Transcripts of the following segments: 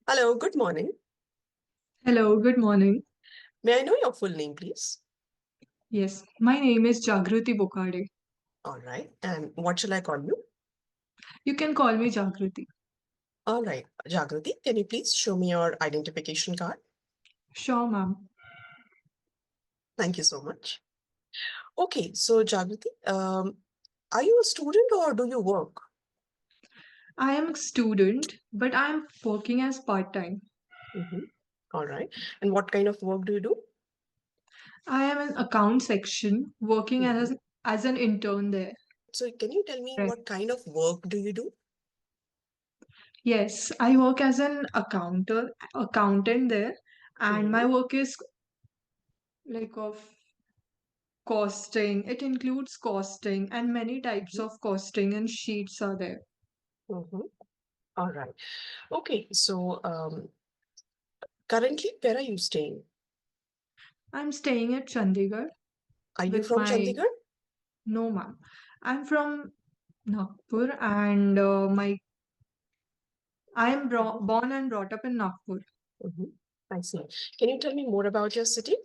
Hello, good morning. Hello, good morning. May I know your full name, please? Yes, my name is Jagruti Bokhade. All right. And what shall I call you? You can call me Jagruti. All right. Jagrati, can you please show me your identification card? Sure, ma'am. Thank you so much. Okay, so Jagrati, are you a student or do you work? I am a student, but I am working as part-time. Mhm. All right. And what kind of work do you do? I am in account section working Mhm. as an intern there. So can you tell me Right. what kind of work do you do? Yes, I work as an accountant there, and Mhm. my work is like of costing. It includes costing and many types Mhm. of costing and sheets are there. Mhm. All right. Okay, so currently, where are you staying? I'm staying at Chandigarh Are you with from my Chandigarh? no ma'am. I'm from Nagpur, and my I am born and brought up in Nagpur. Mhm. I see. Can you tell me more about your city?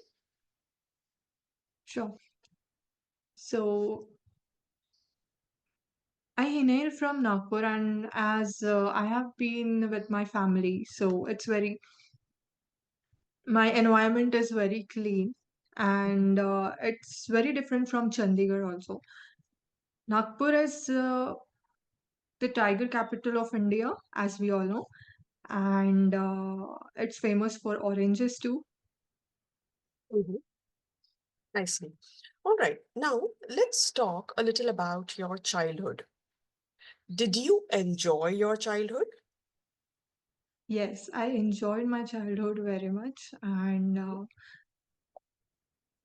Sure. So I hail from Nagpur, and as I have been with my family, so it's very my environment is very clean, and it's very different from Chandigarh also. Nagpur is the tiger capital of India, as we all know, and it's famous for oranges too. Mhm. I see. All right. Now, let's talk a little about your childhood. Did you enjoy your childhood? Yes, I enjoyed my childhood very much, and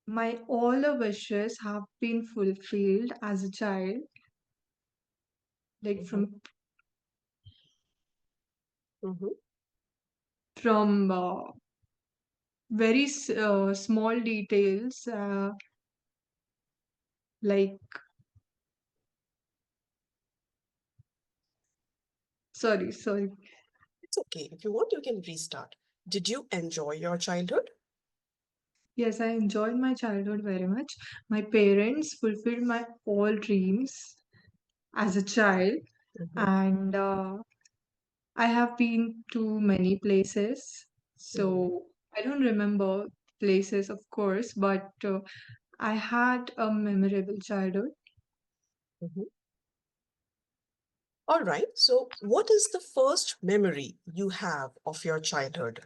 my all the wishes have been fulfilled as a child, like Mhm. Mhm. from very small details, like sorry. It's okay. If you want, you can restart. Did you enjoy your childhood? Yes, I enjoyed my childhood very much. My parents fulfilled my all dreams as a child, Mhm. and I have been to many places, Mhm. so I don't remember places, of course, but I had a memorable childhood. Mhm. All right. So, what is the first memory you have of your childhood?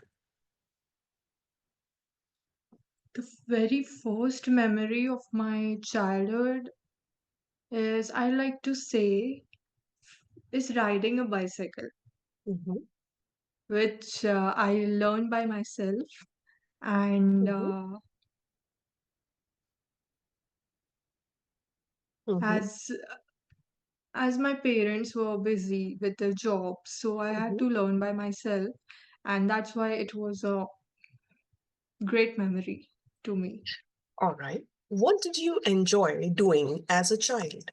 The very first memory of my childhood is, I like to say, is riding a bicycle, Mhm. which I learned by myself. And Mhm. Mhm. as as my parents were busy with their jobs, so I had Mhm. to learn by myself, and that's why it was a great memory to me. All right. What did you enjoy doing as a child?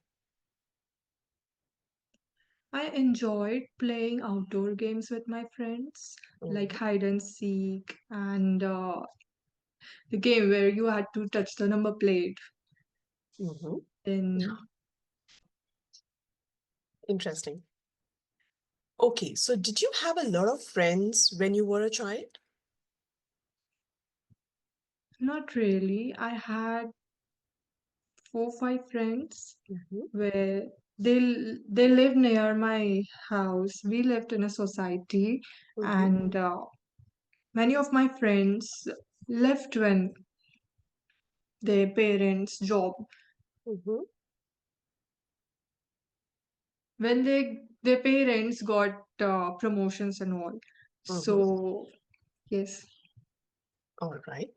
I enjoyed playing outdoor games with my friends, like Mhm. hide and seek, and the game where you had to touch the number plate. Mhm. In Interesting. Okay, so did you have a lot of friends when you were a child? not really, I had 4 5 friends Mhm. where they lived near my house. We lived in a society, Mhm. and many of my friends left when their parents job Mhm. when their parents got promotions and all. Mhm. So yes, All right.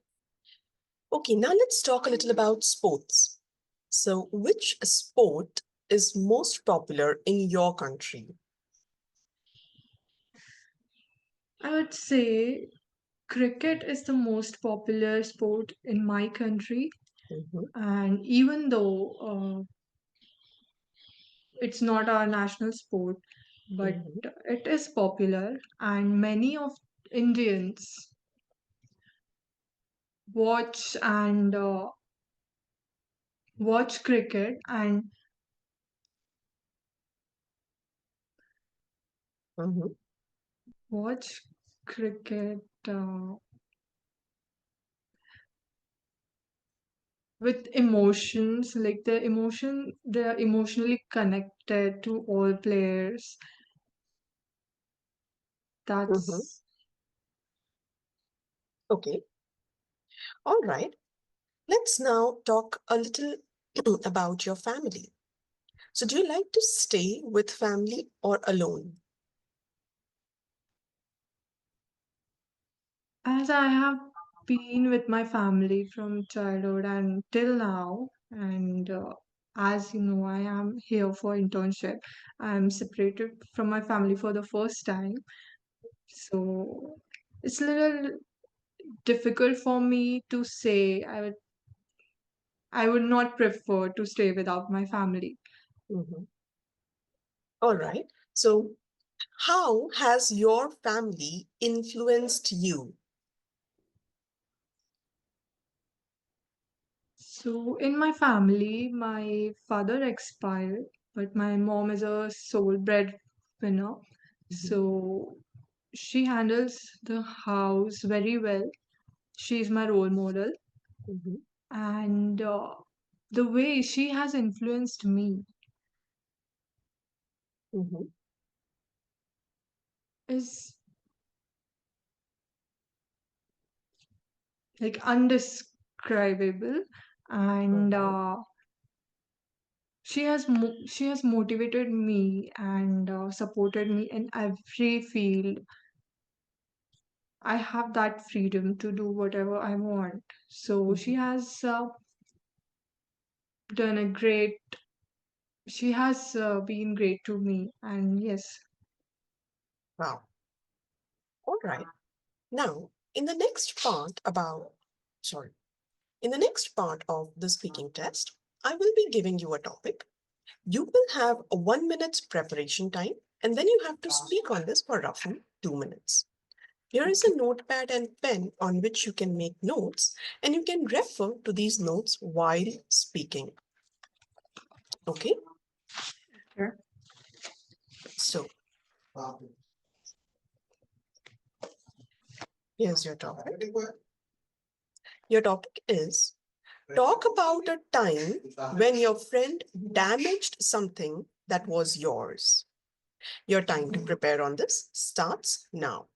Okay, now let's talk a little about sports. So, which sport is most popular in your country? I would say cricket is the most popular sport in my country, Mhm. and even though it's not our national sport, but Mhm. it is popular, and many of Indians watch and watch cricket and Mm-hmm. watch cricket with emotions, like they're emotionally connected to all players. Mm-hmm. That's Okay. All right. Let's now talk a little about your family. So, do you like to stay with family or alone? as I have been with my family from childhood and till now, and as you know, I am here for internship. I'm separated from my family for the first time, so it's a little difficult for me to say I would not prefer to stay without my family. Mm-hmm. All right. So, how has your family influenced you? So in my family, my father expired, but my mom is a sole breadwinner. Mhm, So she handles the house very well. She's my role model, mhm, and the way she has influenced me mhm. is like undescribable, All and right. she has motivated me and supported me in every field. I have that freedom to do whatever I want. So she Mhm. has done a great, she has been great to me. And yes, Wow. All right. Now, sorry, in the next part of the speaking test, I will be giving you a topic. You will have a 1 minute preparation time, and then you have to speak on this for roughly 2 minutes. Here is okay. a notepad and pen on which you can make notes, and you can refer to these notes while speaking. Okay, Sure. so here's your topic. Your topic is talk about a time when your friend damaged something that was yours. Your time to prepare on this starts now.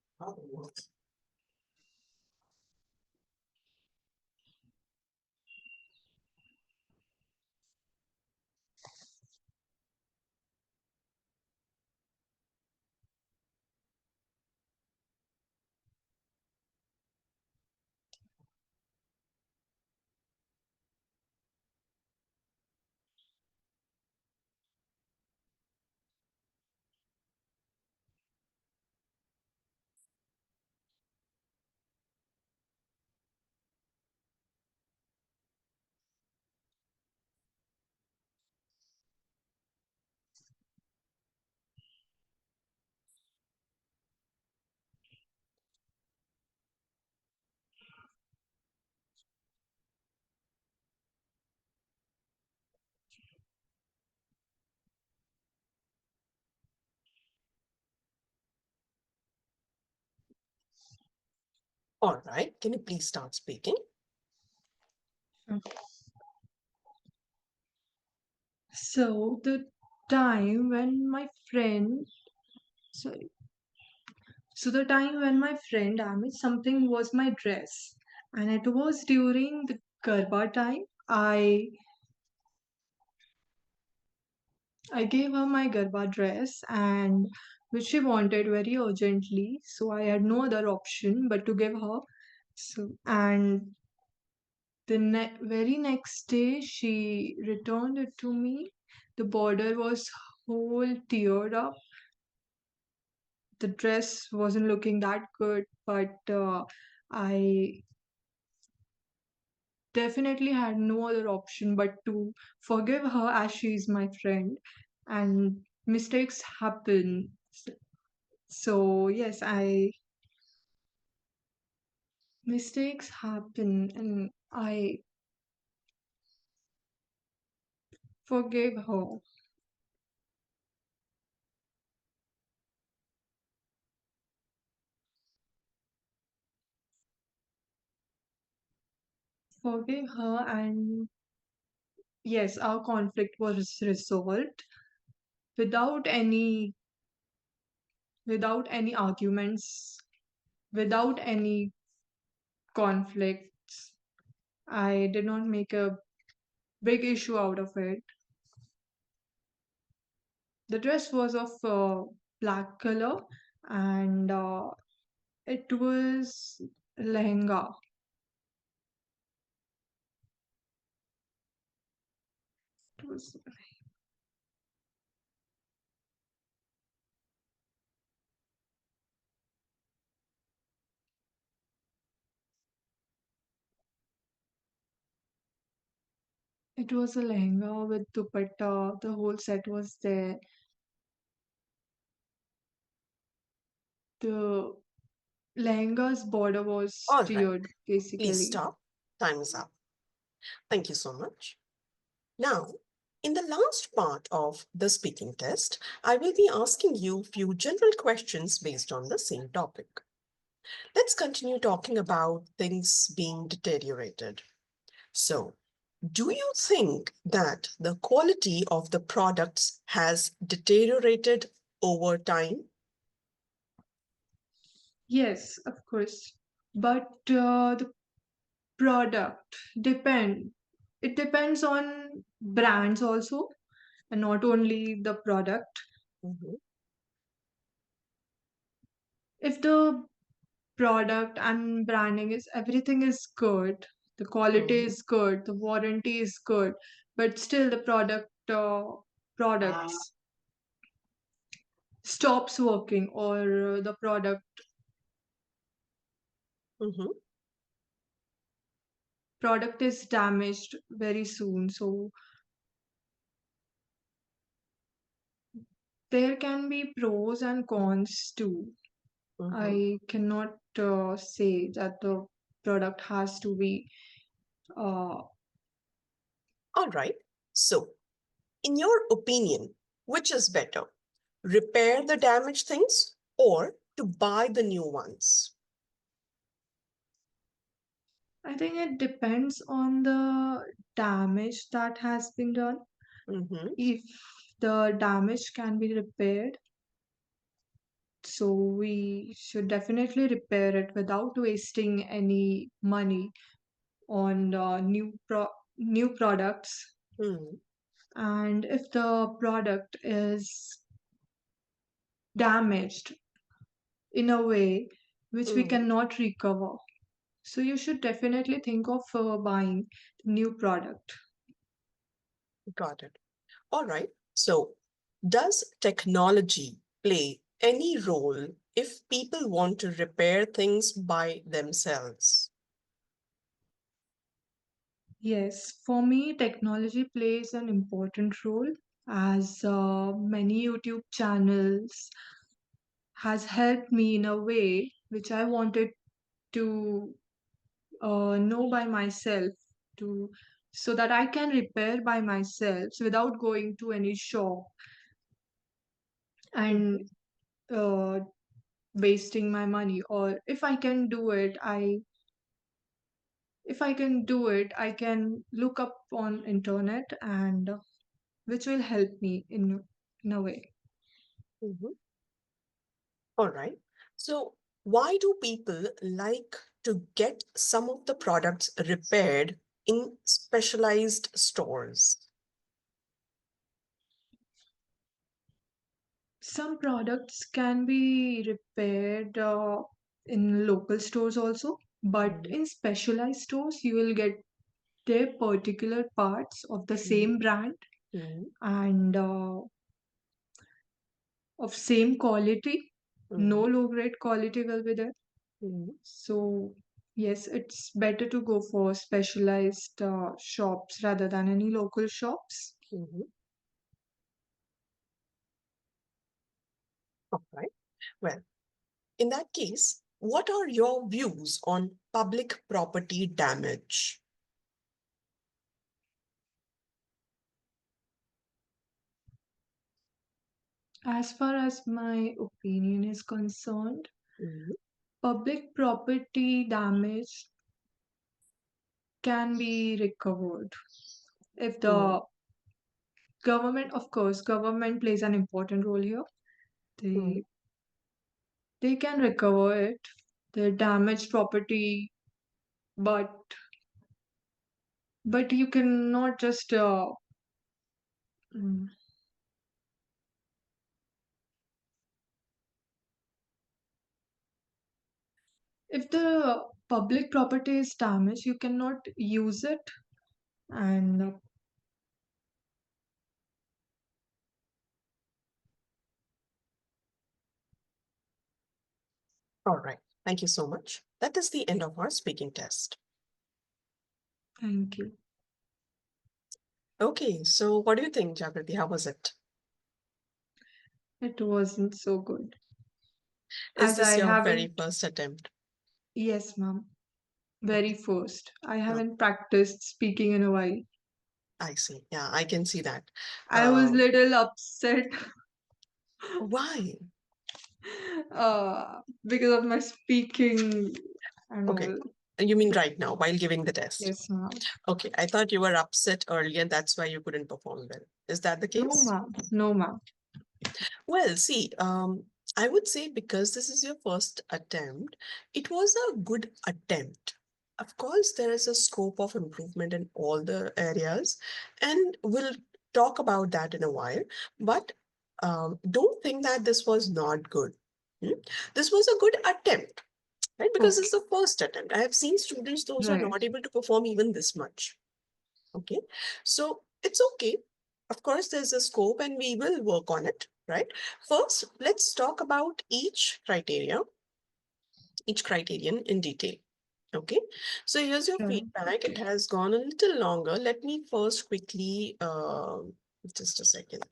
All right, can you please start speaking? So the time when my friend, sorry, so the time when my friend damaged something was my dress. And it was during the Garba time. I gave her my Garba dress and which she wanted very urgently. So I had no other option but to give her. So and the very next day she returned it to me. The border was whole teared up. The dress wasn't looking that good, but I definitely had no other option but to forgive her as she's my friend. And mistakes happen. So yes, Mistakes happen, and I forgave her. Forgave her, and yes, our conflict was resolved without any without any arguments, without any conflicts. I did not make a big issue out of it. The dress was of black color, and it was lehenga. It was it was a lehenga with dupatta. The whole set was there. The lehenga's border was All right, tiered, please basically. stop. Time is up. Thank you so much. Now, in the last part of the speaking test, I will be asking you few general questions based on the same topic. Let's continue talking about things being deteriorated. So, do you think that the quality of the products has deteriorated over time? Yes, of course. But the product depend. It depends on brands also, and not only the product. Mhm, If the product and branding is everything is good, the quality mhm, is good, the warranty is good, but still the products stops working, or the mhm, product is damaged very soon. So there can be pros and cons too. mhm. I cannot say that the product has to be uh, All right. So, in your opinion, which is better? Repair the damaged things or to buy the new ones? I think it depends on the damage that has been done. Mhm, If the damage can be repaired, so we should definitely repair it without wasting any money on new products. mhm, And if the product is damaged in a way which we mhm. cannot recover, so you should definitely think of buying the new product. Got it. All right. So, does technology play any role if people want to repair things by themselves? Yes, for me, technology plays an important role, as many YouTube channels has helped me in a way which I wanted to know by myself, to so that I can repair by myself without going to any shop Mhm, and uh, wasting my money. Or if I can do it, I can look up on internet, and which will help me in a way. mhm. All right. So, why do people like to get some of the products repaired in specialized stores? Some products can be repaired in local stores also, but Mhm, in specialized stores, you will get their particular parts of the mhm, same brand mhm, and of same quality. No mhm, low grade quality will be there. mhm, So, yes, it's better to go for specialized shops rather than any local shops. mhm. All right. Well, in that case, what are your views on public property damage? As far as my opinion is concerned, Mhm. public property damage can be recovered if Mhm. the government, of course, government plays an important role here. Mhm. They can recover it, the damaged property, but you cannot just mm, if the public property is damaged, you cannot use it, and All right. Thank you so much. That is the end of our speaking test. thank you. Okay, so what do you think, Jagrati? How was it? It wasn't so good Is as this I your very haven't. first attempt? Yes, ma'am. Very Okay. first. I No, haven't practiced speaking in a while. I see. Yeah, I can see that. I was Um, little upset why? because of my speaking and Okay. all. You mean right now while giving the test? Yes, ma'am. Okay, I thought you were upset earlier, that's why you couldn't perform well. Is that the No, case? ma'am. No, ma'am. Well, see, I would say because this is your first attempt, it was a good attempt. Of course, there is a scope of improvement in all the areas, and we'll talk about that in a while. But don't think that this was not good. Hmm? This was a good attempt, right? Because Okay. it's the first attempt. I have seen students, those who are Right. not able to perform even this much. Okay, so it's okay. Of course, there's a scope and we will work on it, right? First, let's talk about each criterion in detail. Okay, so here's your Right. feedback. It has gone a little longer. Let me first quickly, just a second.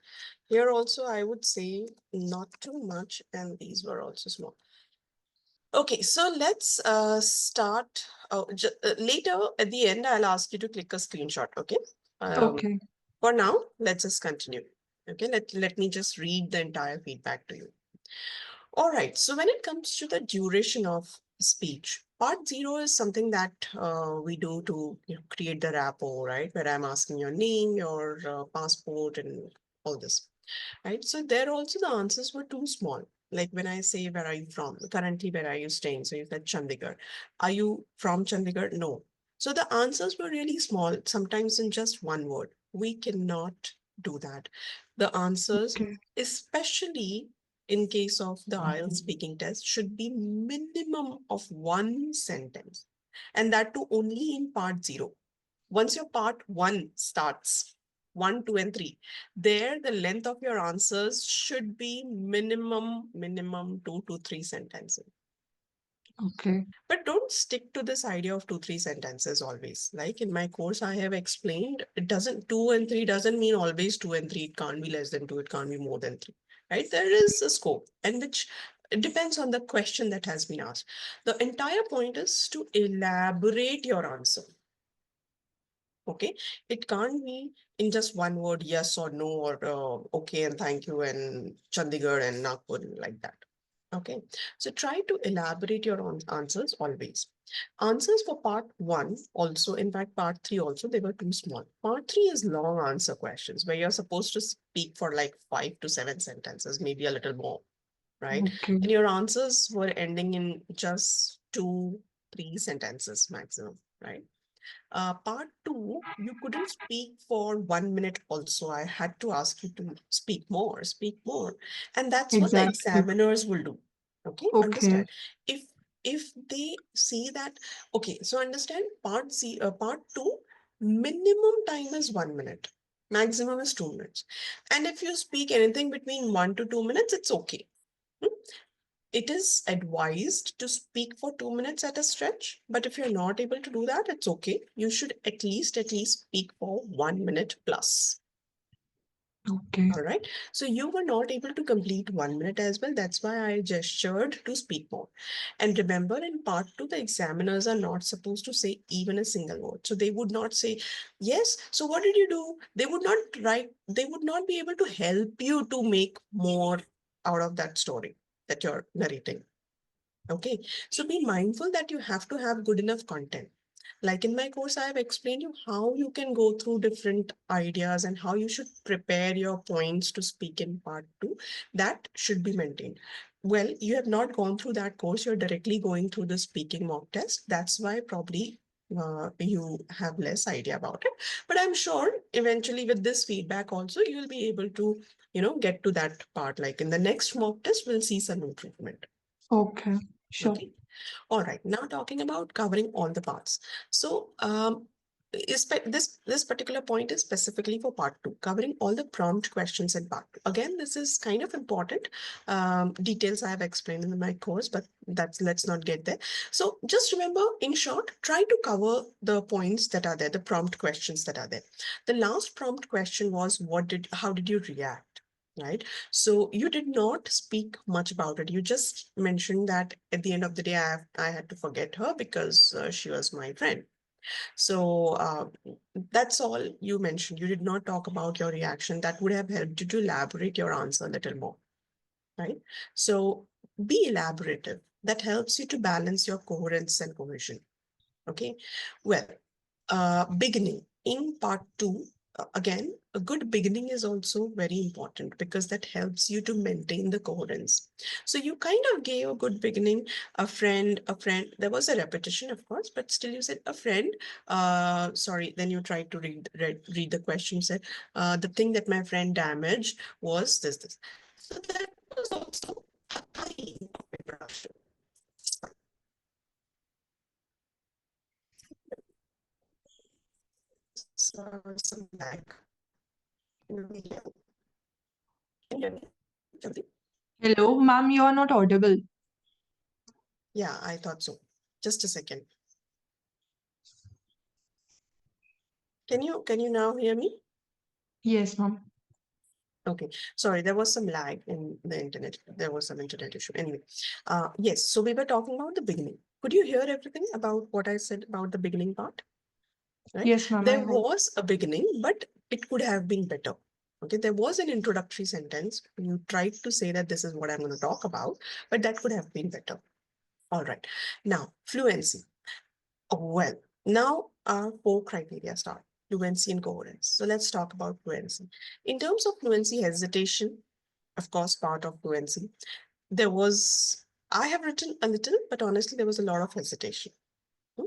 Here also, I would say not too much, and these were also small. Okay, so let's start. Later at the end, I'll ask you to click a screenshot. Okay. Um, Okay. for now, let's just continue. Okay, let me just read the entire feedback to you. All right, so when it comes to the duration of speech, part zero is something that we do to create the rapport, right? Where I'm asking your name, your passport, and all this, right? So there also the answers were too small. Like when I say, where are you from? Currently, where are you staying? So you said Chandigarh. Are you from Chandigarh? No. So the answers were really small, sometimes in just one word. We cannot do that. The answers, Okay. especially in case of the IELTS speaking test, should be minimum of one sentence. And that too only in part zero. Once your part one starts, one, two, and three, there the length of your answers should be minimum 2 to 3 sentences. Okay. But don't stick to this idea of 2, 3 sentences always. Like in my course, I have explained, it doesn't, 2 and 3 doesn't mean always 2 and 3. It can't be less than 2. It can't be more than 3, right? There is a scope, and which it depends on the question that has been asked. The entire point is to elaborate your answer. Okay, it can't be in just one word, yes or no, or okay and thank you and Chandigarh and Nagpur, like that. Okay, so try to elaborate your own answers always. Answers for part one also, in fact, part three also, they were too small. Part three is long answer questions where you're supposed to speak for like 5 to 7 sentences, maybe a little more, right? Okay. And your answers were ending in just 2, 3 sentences maximum, right? Part two, you couldn't speak for 1 minute also. I had to ask you to speak more, speak more. And that's what the Exactly. examiners will do. Okay, Okay. understand? If if they see that, okay, so understand part two, minimum time is 1 minute, maximum is 2 minutes. And if you speak anything between 1 to 2 minutes, it's okay. Hmm? It is advised to speak for 2 minutes at a stretch, but if you're not able to do that, it's okay. You should at least speak for 1 minute plus. Okay. All right. So you were not able to complete 1 minute as well. That's why I gestured to speak more. And remember, in part two, the examiners are not supposed to say even a single word. So they would not say, yes, so what did you do? They would not write, they would not be able to help you to make more out of that story that you're narrating. Okay. So be mindful that you have to have good enough content. Like in my course, I have explained you how you can go through different ideas and how you should prepare your points to speak in part two. That should be maintained. Well, you have not gone through that course. You're directly going through the speaking mock test. That's why probably you have less idea about it. But I'm sure eventually with this feedback also, you'll be able to, get to that part. Like in the next mock test, we'll see some improvement. Okay. Sure. Okay. All right, now talking about covering all the parts. So this particular point is specifically for part two, covering all the prompt questions in part two. Again, this is kind of important details I have explained in my course, but let's not get there. So just remember, in short, try to cover the points that are there, the prompt questions that are there. The last prompt question was, how did you react? Right. So you did not speak much about it. You just mentioned that at the end of the day, I had to forget her because she was my friend. So that's all you mentioned. You did not talk about your reaction. That would have helped you to elaborate your answer a little more, right? So be elaborative. That helps you to balance your coherence and cohesion. Okay. Well, beginning in part two, again, a good beginning is also very important because that helps you to maintain the coherence. So you kind of gave a good beginning, a friend. There was a repetition, of course, but still you said a friend. Sorry, then you tried to read the question, said, the thing that my friend damaged was this. So that was also a kind of introduction. So, some lag in the video. Can you hear me, Jyoti? Hello, ma'am, you are not audible. Yeah, I thought so. Just a second. Can you now hear me? Yes, ma'am. Okay. Sorry, there was some lag in the internet. There was some internet issue. Anyway, yes. So we were talking about the beginning. Could you hear everything about what I said about the beginning part? Right. Yes, ma'am, I There heard. was a beginning, but it could have been better. Okay. There was an introductory sentence. You tried to say that this is what I'm going to talk about, but that could have been better. All right. Now, fluency. Well, now our four criteria start: fluency and coherence. So let's talk about fluency. In terms of fluency, hesitation, of course, part of fluency. I have written a little, but honestly, there was a lot of hesitation. Hmm?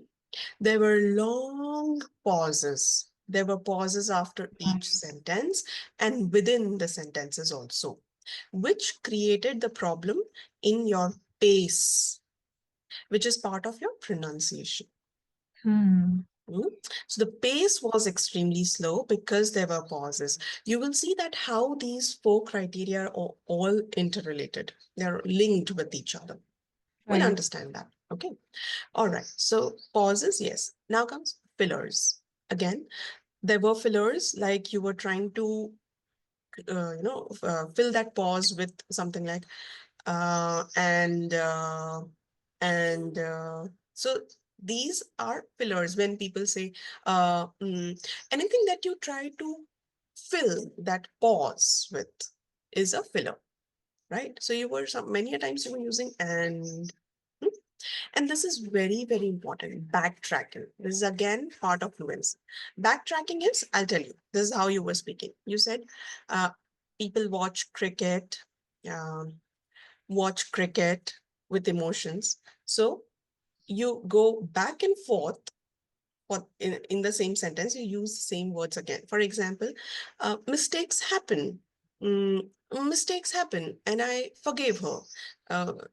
There were long pauses. There were pauses after each Right. sentence and within the sentences also, which created the problem in your pace, which is part of your pronunciation. Hmm. So the pace was extremely slow because there were pauses. You will see that how these four criteria are all interrelated. They're linked with each other. We'll Right. understand that. Okay. All right. So pauses, yes. Now comes fillers. Again, there were fillers like you were trying to, fill that pause with something like, uh, and uh, and so these are fillers when people say anything that you try to fill that pause with is a filler, right? So you were many a times you were using hmm? And this is very, very important. Backtracking. This is again part of fluency. Backtracking is, I'll tell you, this is how you were speaking. You said uh, people watch cricket with emotions. So you go back and forth in the same sentence, you use the same words again. For example, mistakes happen. Mistakes happen, and I forgave her.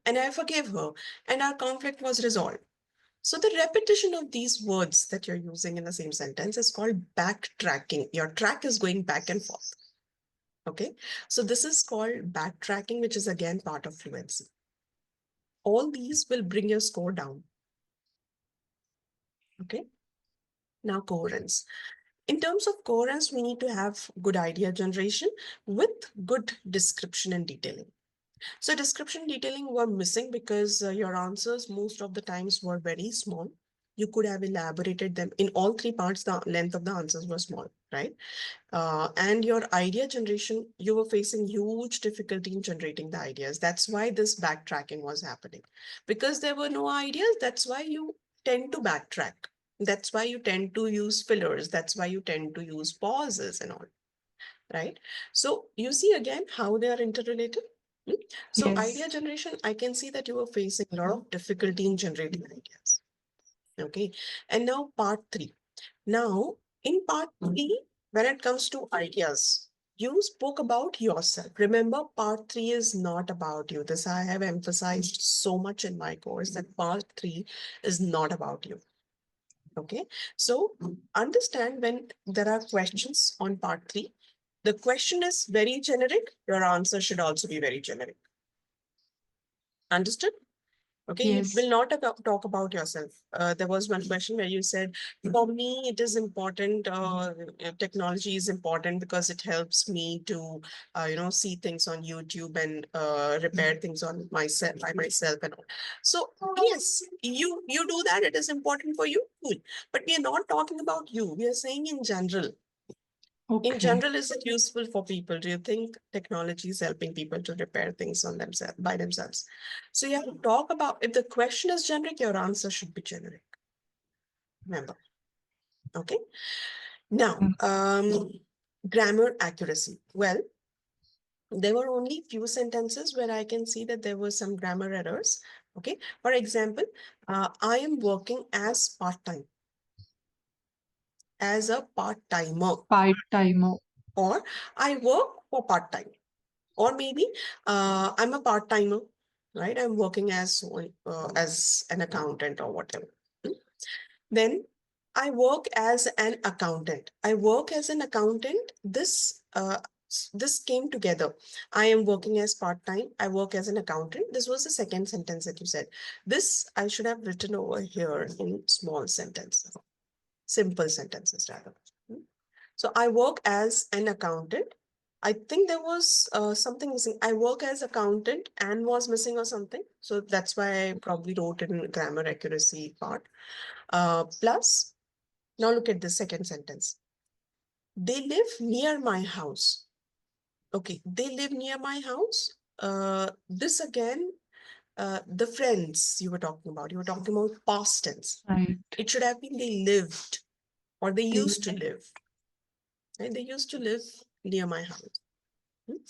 And I forgave her, and our conflict was resolved. So the repetition of these words that you're using in the same sentence is called backtracking. Your track is going back and forth. Okay. So this is called backtracking, which is again part of fluency. All these will bring your score down. Okay. Now coherence. In terms of coherence, we need to have good idea generation with good description and detailing. So description detailing were missing because your answers most of the times were very small. You could have elaborated them in all three parts. The length of the answers were small, right? And your idea generation, you were facing huge difficulty in generating the ideas. That's why this backtracking was happening, because there were no ideas. That's why you tend to backtrack. That's why you tend to use fillers. That's why you tend to use pauses and all, right? So you see again how they are interrelated. So Yes. idea generation, I can see that you were facing a lot of difficulty in generating ideas. Okay. And now part three. Now, in part three, when it comes to ideas, you spoke about yourself. Remember, part three is not about you. This I have emphasized so much in my course that part three is not about you. Okay. So understand when there are questions on part three, the question is very generic. Your answer should also be very generic. Understood? Okay, you Yes. will not talk about yourself. There was one question where you said, for me, it is important, technology is important because it helps me to, see things on YouTube and repair things on myself, by myself and all. So yes, you do that. It is important for you. Cool. But we are not talking about you. We are saying in general. In Okay. general, is it useful for people? Do you think technology is helping people to repair things on themselves by themselves? So you have to talk about, if the question is generic, your answer should be generic. Remember. Okay. Now, Mm. grammar accuracy. Well, there were only few sentences where I can see that there were some grammar errors. Okay. For example, I am working as part-time, as a part-timer, Part-timer. or I work for part-time. Or maybe I'm a part-timer, right? I'm working as an accountant or whatever. Then I work as an accountant. I work as an accountant. This came together. I am working as part-time. I work as an accountant. This was the second sentence that you said. This I should have written over here in small sentences, simple sentences rather. So I work as an accountant. I think there was something missing. I work as accountant and was missing or something. So that's why I probably wrote in grammar accuracy part. Plus, now look at the second sentence. They live near my house. Okay, they live near my house. This again, the friends you were talking about past tense. Right. It should have been they lived or they They used to live. Right? They used to live near my house. Hmm?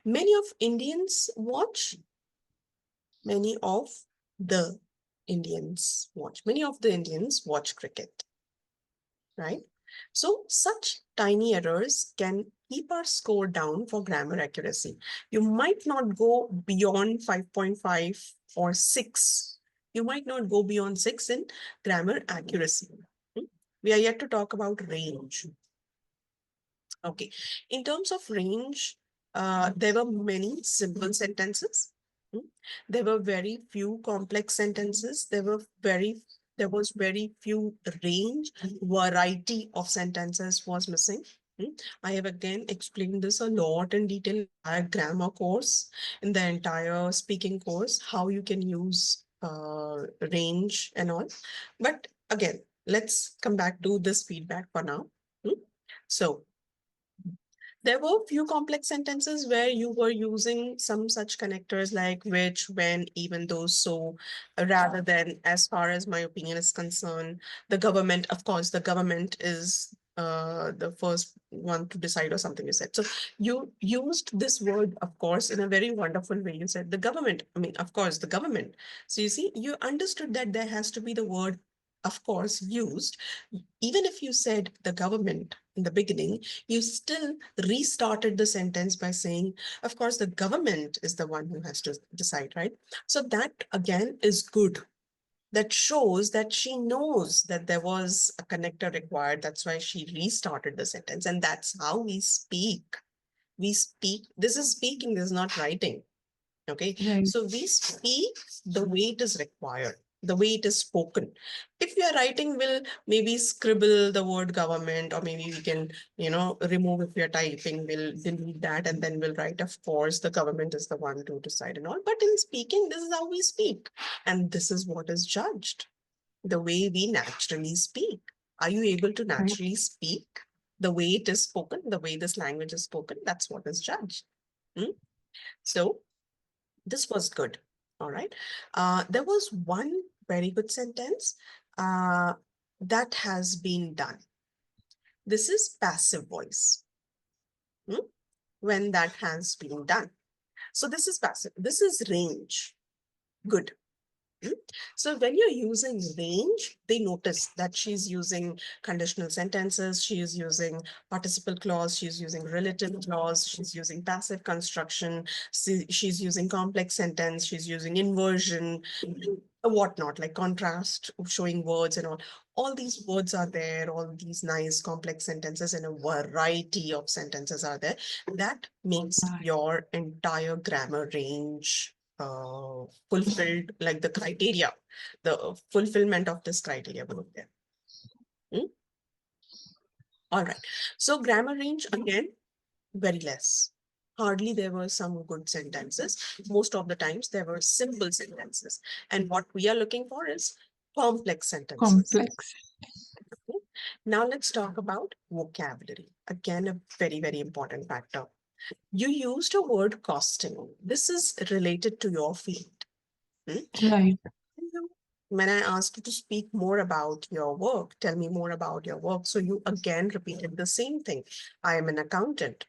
Many of Indians watch, many of the many of the Indians watch cricket, right? So such tiny errors can keep our score down for grammar accuracy. You might not go beyond 5.5 or 6. You might not go beyond 6 in grammar accuracy. We are yet to talk about range. Okay. In terms of range, there were many simple sentences. There were very few complex sentences. There was very few range, variety of sentences was missing. I have again explained this a lot in detail in our grammar course, in the entire speaking course, how you can use range and all. But again, let's come back to this feedback for now. So there were few complex sentences where you were using some such connectors like which, when, even though, so, rather than, as far as my opinion is concerned, the government, of course, the government is the first one to decide or something you said. So you used this word, of course, in a very wonderful way. You said the government, I mean, of course, the government. So you see, you understood that there has to be the word, of course, used. Even if you said the government in the beginning, you still restarted the sentence by saying, of course, the government is the one who has to decide, right? So that again is good. That shows that she knows that there was a connector required. That's why she restarted the sentence. And that's how we speak. We speak. This is speaking, this is not writing. Okay. right. So we speak the way it is required. the way it is spoken. If we are writing, we'll maybe scribble the word government, or maybe we can, remove. If we are typing, we'll delete that and then we'll write, of course, the government is the one to decide and all. But in speaking, this is how we speak. And this is what is judged, the way we naturally speak. Are you able to Right. naturally speak the way it is spoken, the way this language is spoken? That's what is judged. So this was good. All right. There was one very good sentence that has been done. This is passive voice. When that has been done. So this is passive. This is range. Good. So when you're using range, they notice that she's using conditional sentences, she is using participle clause, she's using relative clause, she's using passive construction, she's using complex sentence, she's using inversion, whatnot, like contrast, showing words and all. All these words are there, all these nice complex sentences and a variety of sentences are there. That makes your entire grammar range fulfilled, like the criteria, the fulfillment of this criteria will be there. All right. So grammar range, again, very less. Hardly there were some good sentences. Most of the times there were simple sentences. And what we are looking for is complex sentences. Complex. Okay. Now let's talk about vocabulary. Again, a very, very important factor. You used a word costing. This is related to your field. Right. When I asked you to speak more about your work, tell me more about your work. So you again repeated the same thing. I am an accountant,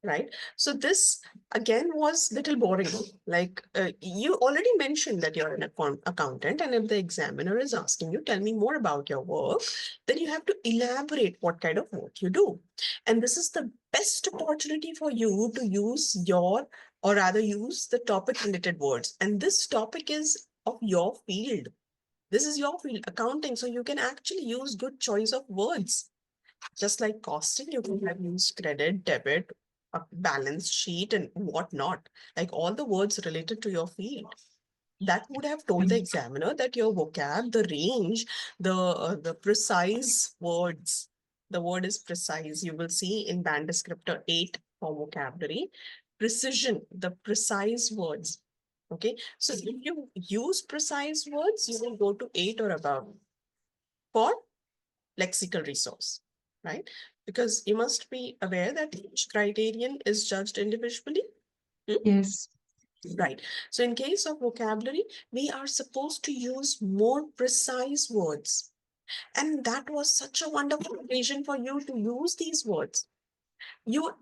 right? So this again was little boring. Like you already mentioned that you're an accountant, and if the examiner is asking you, tell me more about your work, then you have to elaborate what kind of work you do. And this is the best opportunity for you to use your, or rather use the topic related words. And this topic is of your field. This is your field, accounting. So you can actually use good choice of words. Just like costing, you can have used credit, debit, a balance sheet, and whatnot. Like all the words related to your field. That would have told the examiner that your vocab, the range, the precise words. The word is precise. You will see in band descriptor 8 for vocabulary. Precision, the precise words. Okay, so if you use precise words, you will go to 8 or above for lexical resource, right? Because you must be aware that each criterion is judged individually. Yes. Right. So in case of vocabulary, we are supposed to use more precise words. And that was such a wonderful occasion for you to use these words. You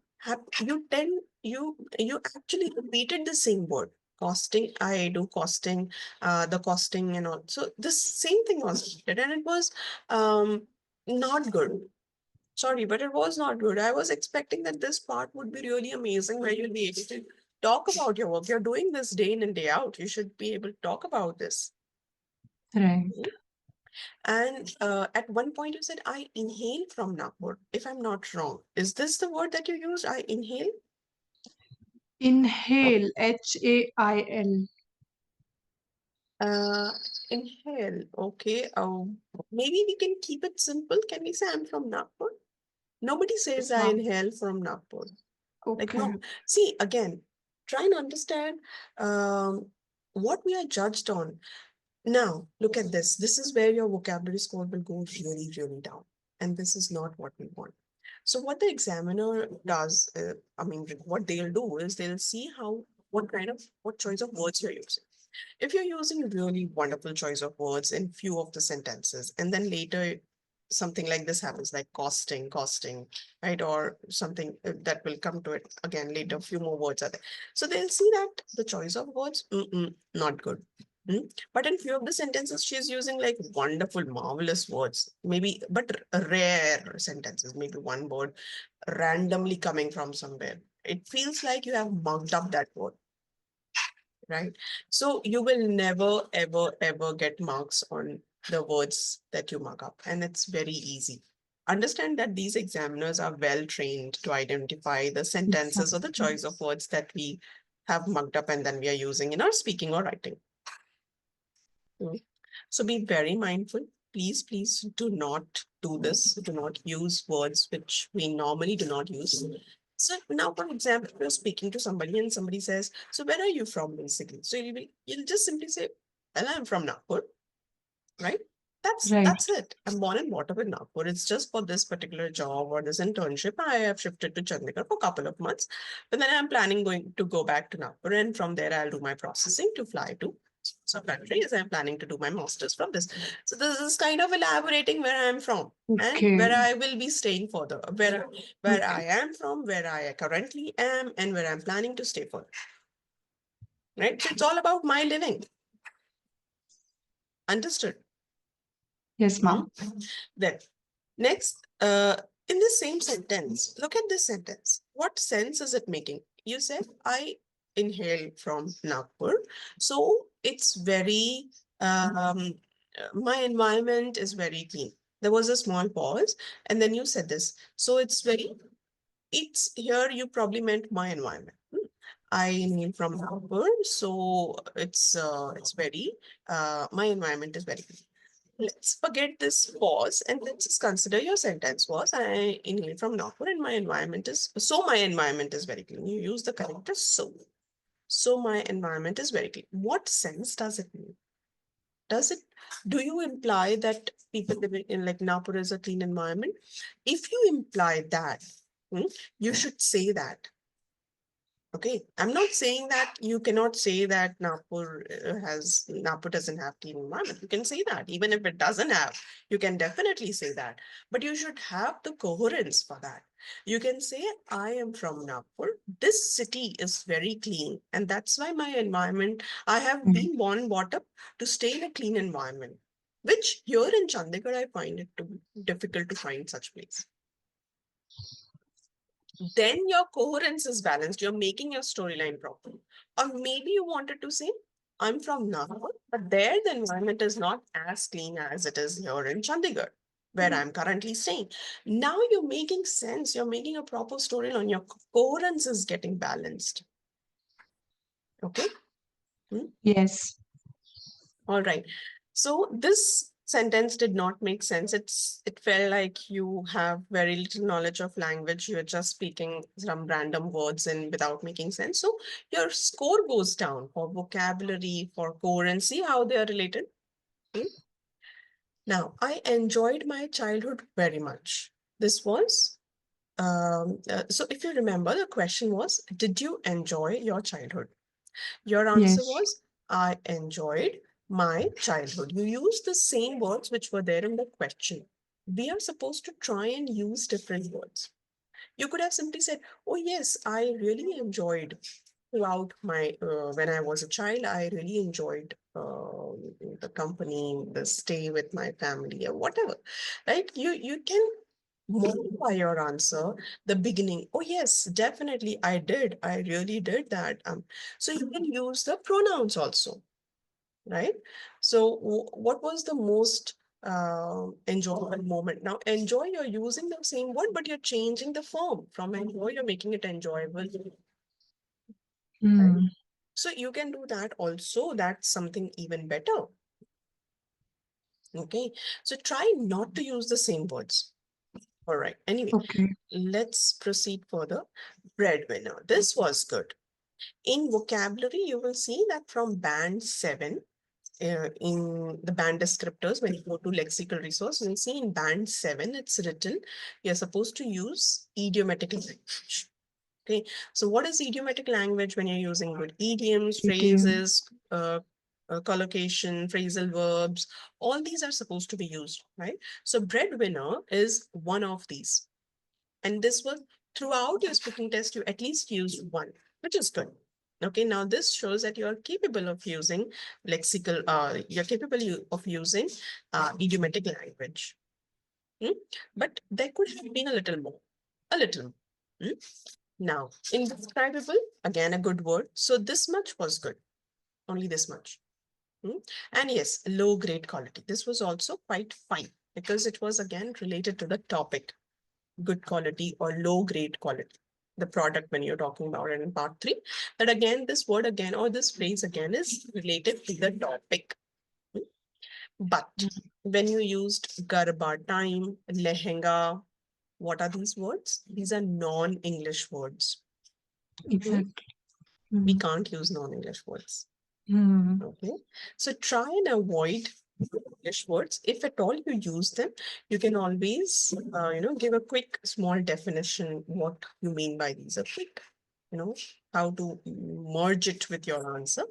you actually repeated the same word. Costing, I do costing, the costing and all. So the same thing was repeated, and it was not good. Sorry, but it was not good. I was expecting that this part would be really amazing, where you'll be able to talk about your work. You're doing this day in and day out. You should be able to talk about this. Right. And at one point you said, I inhale from Nagpur, if I'm not wrong. Is this the word that you used? I inhale? Inhale. HAIL. Uh, Inhale. Okay. Maybe we can keep it simple. Can we say I'm from Nagpur? Nobody says I inhale from Nagpur. Like, Okay. no. See, again, try and understand what we are judged on. Now, look at this. This is where your vocabulary score will go really, really down. And this is not what we want. So what the examiner does, what they'll do is they'll see what choice of words you're using. If you're using a really wonderful choice of words in few of the sentences, and then later something like this happens, like costing, right? Or something that will come to it again later, a few more words are there. So they'll see that the choice of words, not good. But in few of the sentences, she's using like wonderful, marvelous words, maybe, but rare sentences, maybe one word randomly coming from somewhere. It feels like you have mugged up that word, right? So you will never, ever, ever get marks on the words that you mug up. And it's very easy. Understand that these examiners are well trained to identify the sentences or the choice of words that we have mugged up and then we are using in our speaking or writing. So be very mindful. Please, please do not do this. Do not use words which we normally do not use. So now, for example, you're speaking to somebody and somebody says, so where are you from, basically? So you'll just simply say, well, I'm from Nagpur, right? Right. That's it. I'm born and brought up in Nagpur. It's just for this particular job or this internship. I have shifted to Chandigarh for a couple of months. But then I'm planning going to go back to Nagpur, and from there I'll do my processing to fly to some country as I'm planning to do my master's from this. So this is kind of elaborating where I'm from and Okay. where I will be staying further, where I Okay. am from, where I currently am, and where I'm planning to stay further. Right? So it's all about my living. Understood? Yes, ma'am. Then next, in the same sentence, look at this sentence. What sense is it making? You said, I inhale from Nagpur. So it's very, my environment is very clean. There was a small pause, and then you said this. So it's here you probably meant my environment. I inhale from Nagpur, so it's very, my environment is very clean. Let's forget this pause and let's just consider your sentence was I inhale from Nagpur and my environment is so my environment is very clean. You use the character so. So my environment is very clean. What sense does it mean? Does it do you imply that people living in like Nagpur is a clean environment? If you imply that, you should say that. Okay, I'm not saying that you cannot say that Nagpur doesn't have clean environment. You can say that even if it doesn't have, you can definitely say that. But you should have the coherence for that. You can say, I am from Nagpur. This city is very clean, and that's why my environment. I have Mm. been born brought up to stay in a clean environment. Which here in Chandigarh, I find it to be difficult to find such place. Then your coherence is balanced. You're making your storyline proper. Or maybe you wanted to say, I'm from Nagpur, but there the environment is not as clean as it is here in Chandigarh, where I'm currently staying. Now you're making sense. You're making a proper storyline. Your coherence is getting balanced. Okay. Yes. All right. So this sentence did not make sense. It felt like you have very little knowledge of language. You're just speaking some random words and without making sense. So your score goes down for vocabulary, for coherence. See how they are related? Now, I enjoyed my childhood very much. This was so if you remember, the question was, did you enjoy your childhood? Your answer Yes. was, I enjoyed my childhood. You use the same words which were there in the question. We are supposed to try and use different words. You could have simply said, oh, yes, I really enjoyed throughout my, when I was a child, I really enjoyed the company, the stay with my family or whatever, right? You can modify your answer, the beginning. Oh, yes, definitely. I did. I really did that. So you can use the pronouns also, right? So what was the most enjoyable moment? Now, enjoy, you're using the same word, but you're changing the form. From enjoy, you're making it enjoyable, right? Mm. So you can do that also. That's something even better. Okay. So try not to use the same words. All right. Anyway, Okay. let's proceed further. Breadwinner. This was good. In vocabulary, you will see that from band 7, in the band descriptors, when you go to lexical resource, you'll see in band 7, it's written, you're supposed to use idiomatic language. Okay, so what is idiomatic language? When you're using good idioms, ATM. phrases, collocation, phrasal verbs, all these are supposed to be used, right? So breadwinner is one of these. And this was throughout your speaking test, you at least used one, which is good. Okay, now this shows that you're capable of using lexical, you're capable of using idiomatic language. But there could have been a little more, a little. Hmm? Now, indescribable, again, a good word. So this much was good, only this much. And yes, low grade quality. This was also quite fine because it was again related to the topic, good quality or low grade quality. The product when you're talking about it in part 3, that again, this word again, or this phrase again is related to the topic. But when you used garba time, lehenga, what are these words? These are non-English words. Exactly. We can't use non-English words. Mm. Okay, so try and avoid English words. If at all you use them, you can always, give a quick small definition what you mean by these. A quick, how to merge it with your answer.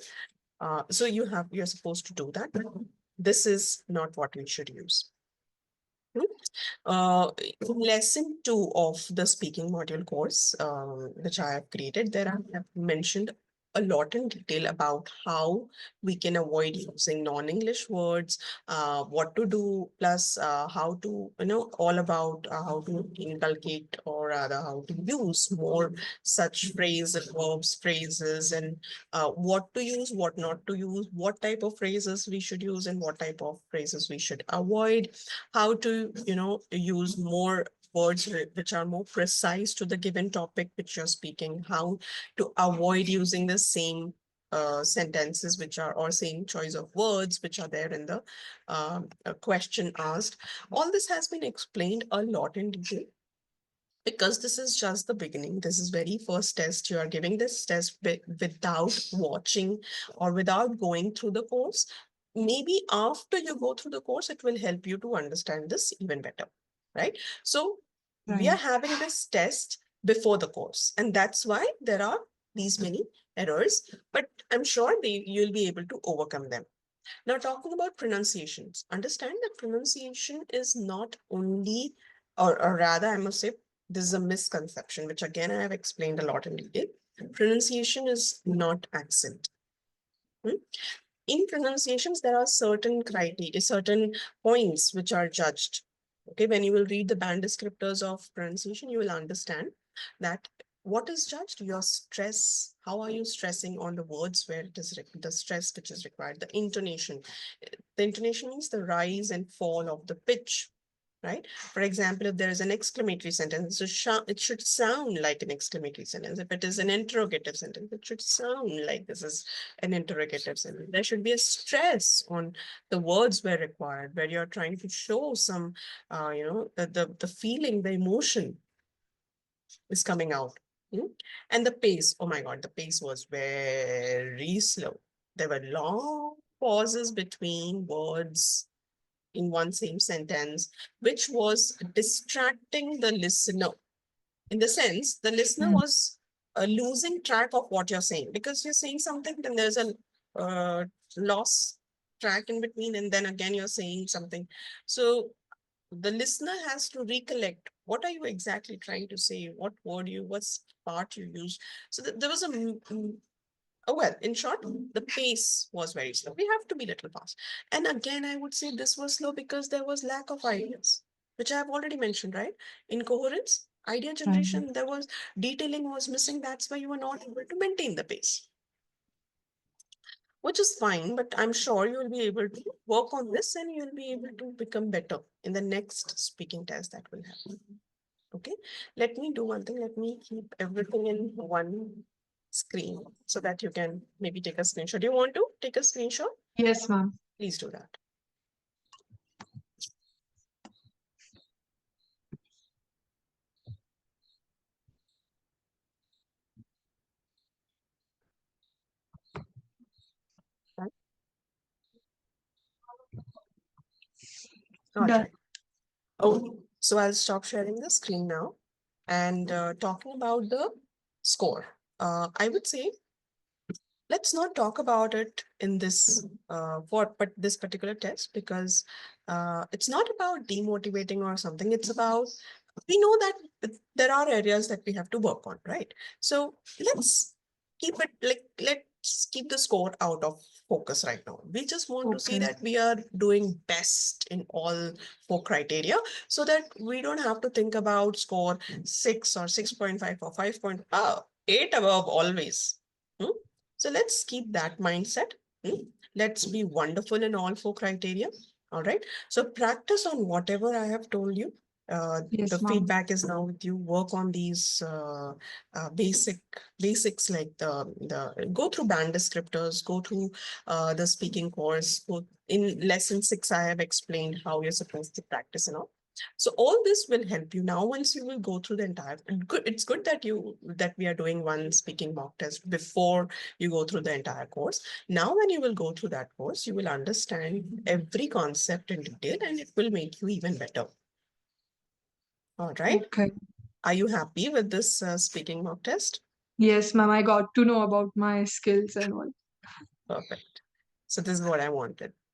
So you're supposed to do that. This is not what we should use. Lesson 2 of the speaking module course, which I have created, there I have mentioned a lot in detail about how we can avoid using non-English words, what to do, plus how to, all about how to inculcate or rather how to use more such phrases, verbs, phrases, and what to use, what not to use, what type of phrases we should use, and what type of phrases we should avoid, how to, use more words which are more precise to the given topic which you're speaking, how to avoid using the same sentences which are, or same choice of words which are there in the question asked. All this has been explained a lot in detail because this is just the beginning. This is very first test. You are giving this test without watching or without going through the course. Maybe after you go through the course, it will help you to understand this even better, right? So we are Right. having this test before the course, and that's why there are these many errors, but I'm sure you'll be able to overcome them. Now, talking about pronunciations, understand that pronunciation is not only, or rather, I must say, this is a misconception, which again, I have explained a lot in detail. Pronunciation is not accent. In pronunciations, there are certain criteria, certain points which are judged. Okay, when you will read the band descriptors of pronunciation, you will understand that what is judged, your stress, how are you stressing on the words where it is the stress which is required, the intonation. The intonation means the rise and fall of the pitch, right? For example, if there is an exclamatory sentence, it should sound like an exclamatory sentence. If it is an interrogative sentence, it should sound like this is an interrogative sentence. There should be a stress on the words where required, where you're trying to show some, the feeling, the emotion is coming out. And the pace, oh my God, the pace was very slow. There were long pauses between words in one same sentence, which was distracting the listener. In the sense, the listener Mm. was losing track of what you're saying because you're saying something, then there's a loss track in between, and then again you're saying something. So the listener has to recollect what are you exactly trying to say, what word you, what's part you use. So there was oh, well, in short, the pace was very slow. We have to be a little fast. And again, I would say this was slow because there was lack of ideas, which I have already mentioned, right? Incoherence, idea Right. generation, there was detailing was missing. That's why you were not able to maintain the pace, which is fine, but I'm sure you will be able to work on this and you'll be able to become better in the next speaking test that will happen. Okay, let me do one thing. Let me keep everything in one screen so that you can maybe take a screenshot. Do you want to take a screenshot? Yes, ma'am. Please do that. Right? All Done. right. Oh, so I'll stop sharing the screen now and talking about the score. I would say let's not talk about it in this but this particular test because it's not about demotivating or something. It's about, we know that there are areas that we have to work on, right? So let's keep it like, let's keep the score out of focus right now. We just want to see Okay. that we are doing best in all 4 criteria so that we don't have to think about score 6 or 6.5 or 5.8 above always. Hmm? So let's keep that mindset. Let's be wonderful in all 4 criteria. All right. So practice on whatever I have told you. Yes, The ma'am. feedback is now with you. Work on these basics like the go through band descriptors, go through the speaking course. In lesson 6, I have explained how you're supposed to practice and all. So all this will help you. Now once you will go through the entire good, it's good that we are doing one speaking mock test before you go through the entire course. Now when you will go through that course, you will understand every concept in detail and it will make you even better. All right. Okay. Are you happy with this speaking mock test? Yes, ma'am. I got to know about my skills and all. Perfect. So this is what I wanted.